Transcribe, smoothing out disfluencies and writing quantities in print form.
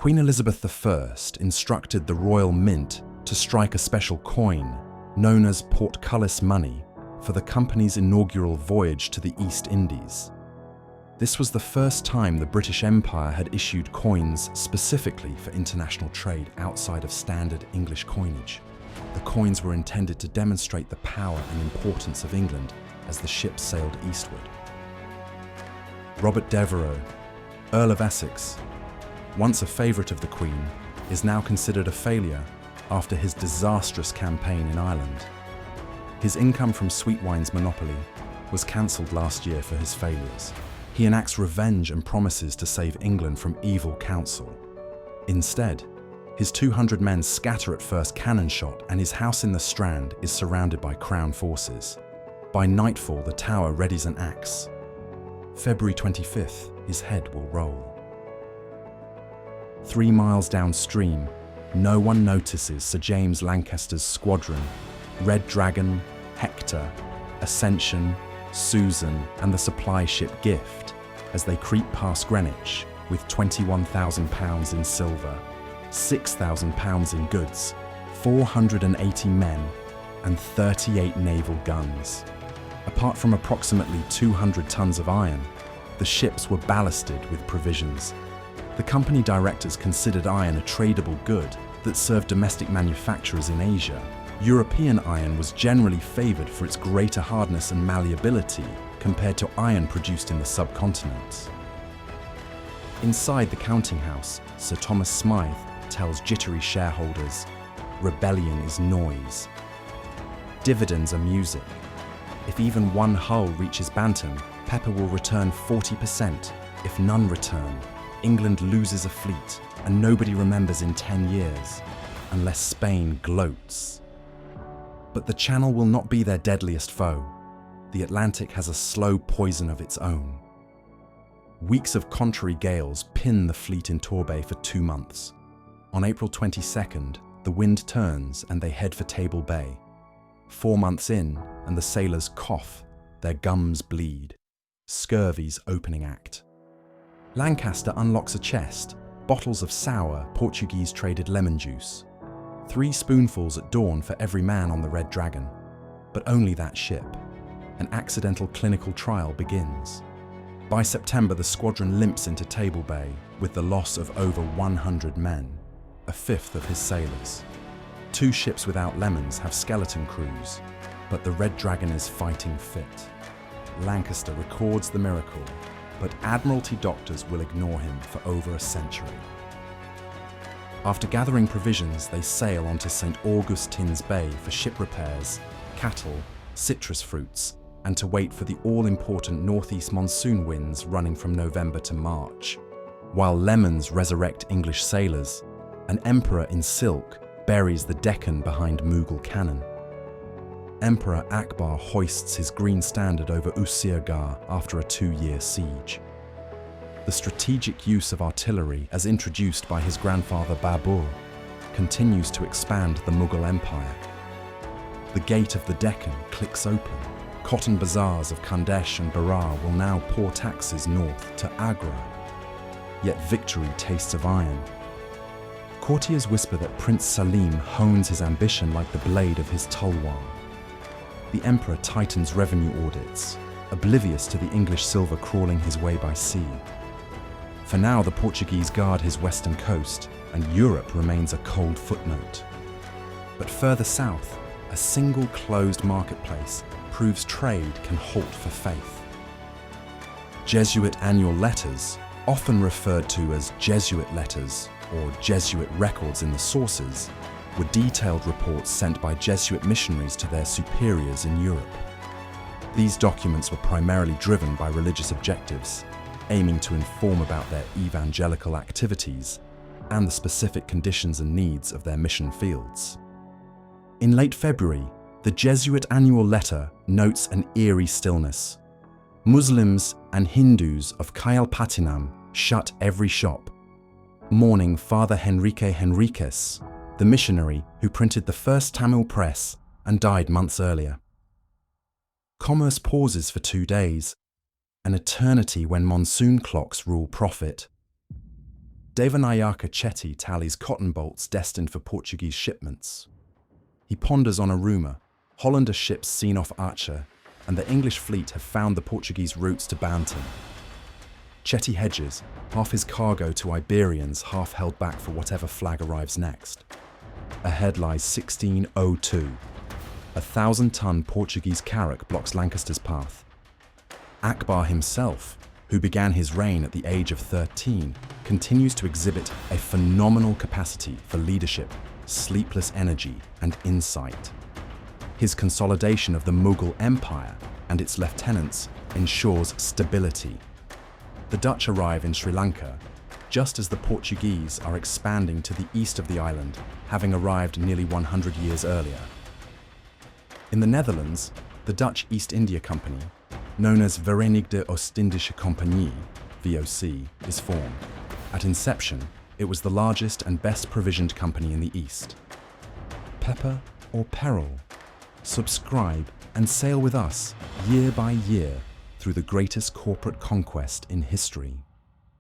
Queen Elizabeth I instructed the Royal Mint to strike a special coin, known as portcullis money, for the company's inaugural voyage to the East Indies. This was the first time the British Empire had issued coins specifically for international trade outside of standard English coinage. The coins were intended to demonstrate the power and importance of England as the ship sailed eastward. Robert Devereux, Earl of Essex, once a favourite of the Queen, is now considered a failure after his disastrous campaign in Ireland. His income from sweet wine's monopoly was cancelled last year for his failures. He enacts revenge and promises to save England from evil counsel. Instead, his 200 men scatter at first cannon shot, and his house in the Strand is surrounded by Crown forces. By nightfall, the Tower readies an axe. February 25th, his head will roll. 3 miles downstream, no one notices Sir James Lancaster's squadron, Red Dragon, Hector, Ascension, Susan, and the supply ship Gift, as they creep past Greenwich with £21,000 in silver, £6,000 in goods, 480 men, and 38 naval guns. Apart from approximately 200 tons of iron, the ships were ballasted with provisions. The company directors considered iron a tradable good that served domestic manufacturers in Asia. European iron was generally favoured for its greater hardness and malleability compared to iron produced in the subcontinent. Inside the counting house, Sir Thomas Smythe tells jittery shareholders, "Rebellion is noise. Dividends are music. If even one hull reaches Bantam, Pepper will return 40%. If none return, England loses a fleet and nobody remembers in 10 years, unless Spain gloats." But the Channel will not be their deadliest foe. The Atlantic has a slow poison of its own. Weeks of contrary gales pin the fleet in Torbay for 2 months. On April 22nd, the wind turns and they head for Table Bay. 4 months in, and the sailors cough, their gums bleed. Scurvy's opening act. Lancaster unlocks a chest, bottles of sour, Portuguese-traded lemon juice. 3 spoonfuls at dawn for every man on the Red Dragon. But only that ship. An accidental clinical trial begins. By September, the squadron limps into Table Bay with the loss of over 100 men, a fifth of his sailors. 2 ships without lemons have skeleton crews, but the Red Dragon is fighting fit. Lancaster records the miracle, but Admiralty doctors will ignore him for over a century. After gathering provisions, they sail onto St. Augustine's Bay for ship repairs, cattle, citrus fruits, and to wait for the all-important northeast monsoon winds running from November to March. While lemons resurrect English sailors, an emperor in silk buries the Deccan behind Mughal cannon. Emperor Akbar hoists his green standard over Usirgarh after a 2-year siege. The strategic use of artillery, as introduced by his grandfather Babur, continues to expand the Mughal Empire. The gate of the Deccan clicks open. Cotton bazaars of Khandesh and Berar will now pour taxes north to Agra. Yet victory tastes of iron. Courtiers whisper that Prince Salim hones his ambition like the blade of his tulwar. The emperor tightens revenue audits, oblivious to the English silver crawling his way by sea. For now, the Portuguese guard his western coast, and Europe remains a cold footnote. But further south, a single closed marketplace proves trade can halt for faith. Jesuit annual letters, often referred to as Jesuit letters or Jesuit records in the sources, were detailed reports sent by Jesuit missionaries to their superiors in Europe. These documents were primarily driven by religious objectives, aiming to inform about their evangelical activities and the specific conditions and needs of their mission fields. In late February, the Jesuit annual letter notes an eerie stillness. Muslims and Hindus of Kailpattinam shut every shop, mourning Father Henrique Henriques, the missionary who printed the first Tamil press and died months earlier. Commerce pauses for 2 days, an eternity when monsoon clocks rule profit. Devanayaka Chetty tallies cotton bolts destined for Portuguese shipments. He ponders on a rumour: Hollander ships seen off Archer and the English fleet have found the Portuguese routes to Bantam. Chetty hedges, half his cargo to Iberians, half held back for whatever flag arrives next. Ahead lies 1602. A 1,000-ton Portuguese carrack blocks Lancaster's path. Akbar himself, who began his reign at the age of 13, continues to exhibit a phenomenal capacity for leadership, sleepless energy, and insight. His consolidation of the Mughal Empire and its lieutenants ensures stability. The Dutch arrive in Sri Lanka just as the Portuguese are expanding to the east of the island, having arrived nearly 100 years earlier. In the Netherlands, the Dutch East India Company, known as Verenigde Oostindische Compagnie, VOC, is formed. At inception, it was the largest and best provisioned company in the East. Pepper or peril? Subscribe and sail with us year by year through the greatest corporate conquest in history.